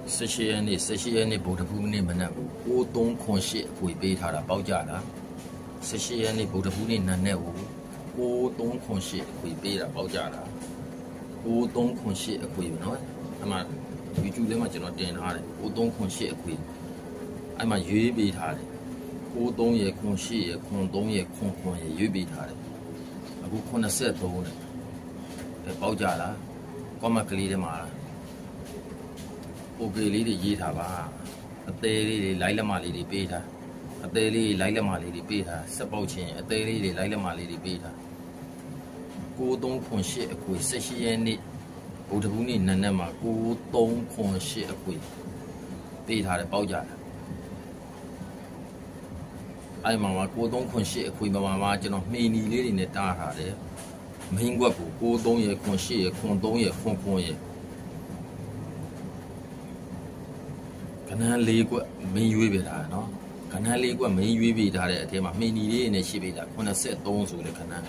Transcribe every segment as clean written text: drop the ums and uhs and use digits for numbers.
18ရက်နေ့ဗုဒ္ဓဖူးနေ့မနက်ကို9308အခွေပေးထားတာပေါက်ကြတာ18ရက်နေ့ဗုဒ္ဓဖူးနေ့နံနက်ကို9308အခွေပေးတာပေါက်ကြတာ9308အခွေပဲเนาะအဲ့မှာ YouTube ထဲမှာကျွန်တော်တင်ထားတယ်9308အခွေအဲ့မှာရွေးပေးထားတယ်93ရယ်08ရယ်03ရယ်09ရယ်ရွေးပေးထားတယ်အခု83နဲ့ပေါက်ကြတာကွန်မန့်ကလေးထဲမှာโอเคလေးတွေရေးထားပါအသေးလေးတွေလိုက်လက်မလေးတွေပေးထားအသေးလေးလိုက်လက်မလေးတွေပေးထားစက်ပေါက်ချင်းအသေးလေးတွေလိုက်လက်မလေးတွေပေးထား9308အခွေ18ရက်နေ့ဗုဒ္ဓဘူးနေ့နံနက်မှာ9308အခွေပေးထားတယ်ပေါက်ကြတာအဲ့မှာ9308အခွေမှာကျွန်တော်မှီနီလေးတွေနဲ့တားထားတယ်မင်းကွက်ကို93ရယ်08ရယ်03ရယ်09ရယ်ကနန်း၄ကွက်မင်းရွေးပေးတာเนาะကနန်း၄ကွက်မင်းရွေးပေးထားတဲ့အထဲမှာမှီနီလေးနဲ့ရှိပေးတာ83ဆိုတဲ့ကနန်း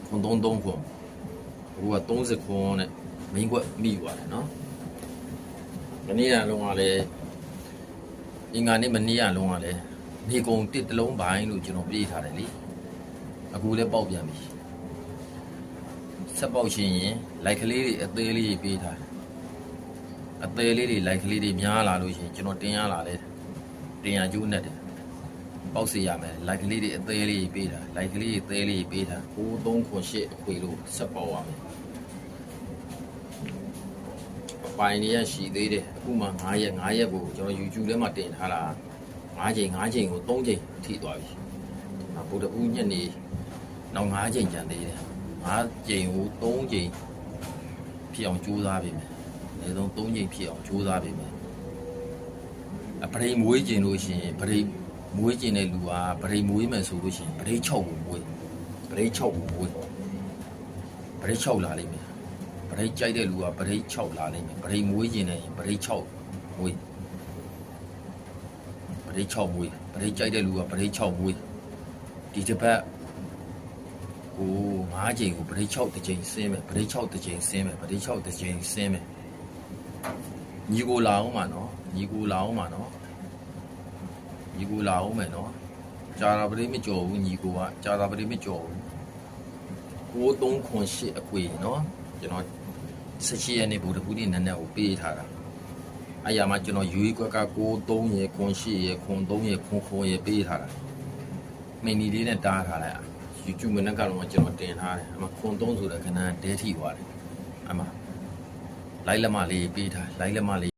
93ခွန်ဟိုက30ခွန်နဲ့မင်းကွက်မိသွားတယ်เนาะမနေ့ကလုံးကလည်းအင်္ဂါနေ့မနေ့ကလုံးကလည်းနေကုံတစ်တလုံးပိုင်းလို့ကျွန်တော်ပြေးထားတယ်လေအခုလည်းပေါက်ပြန်ပြီဆက်ပေါက်ရှင်ရင်လိုက်ကလေးတွေအသေးလေးပေးထားအသေးလေးတွေလိုက်ကလေးတွေများလာလို့ရှိရင်ကျွန်တော်တင်ရလာလဲတင်ရကျိုးနဲ့တယ်ပေါက်စီရမယ်လိုက်ကလေးတွေအသေးလေးပေးထားလိုက်ကလေးတွေအသေးလေးပေးထား9308အခွေလို့ဆက်ပေါက်ရမယ်ပိုင်နေရရှိသေးတယ်အခုမှ9ရက်ကိုကျွန်တော် YouTube ထဲမှာတင်ထားတာ5ချိန်ကို3ချိန်ထိသွားပြီဗုဒ္ဓဦးညနေနောက်5ချိန်ကျန်သေးတယ်5ချိန်ကို3ချိန်ဖြစ်အောင်ကြိုးစားပေးမယ်အနည်းဆုံး3ချိန်ဖြစ်အောင်ကြိုးစားပေးမယ်ပရိမွေးကျင်လို့ရှိရင်ပရိမွေးကျင်တဲ့လူကပရိမွေးမယ်ဆိုလို့ရှိရင်ပရိ6ကိုမွေးပရိ6ကိုမွေးပရိ6လာလိမ့်မယ်ပရိကြိုက်တဲ့လူကပရိ6လာလိမ့်မယ်ပရိမွေးကျင်တဲ့ပရိ6မွေးပရိ6မွေးပရိကြိုက်တဲ့လူကပရိ6မွေးဒီတစ်ပတ်ကို5ချိန်ကိုပရိ6တစ်ချိန်ဆင်းမယ်ပရိ6တစ်ချိန်ဆင်းမယ်ပရိ6တစ်ချိန်ဆင်းမယ်ညီကိုလာအောင်မှာနော်ညီကိုလာအောင်မှာနော်ညီကိုလာအောင်မယ်နော်ကြာတာပရိမကြော်ဘူးညီကိုကကြာတာပရိမကြော်ဘူး9308အခွေနော်ကျွန်တော်18ရက်နေ့ဗုဒ္ဓဖူးနေ့နန်းနက်ကိုပေးထားတာအဲ့ရမှာကျွန်တော်ရွေးကွက်က93ရယ်08ရယ်03ရယ်09ရယ်ပေးထားတာမင်းနီလေးနဲ့တားထားလိုက်YouTube မနက်ကတော့ကျွန်တော်တင်ထားတယ်အမ93ဆိုတဲ့ခဏဒဲထိသွားတယ်အမလိုက်လက်မလေးပေးထားလိုက်လက်မလေး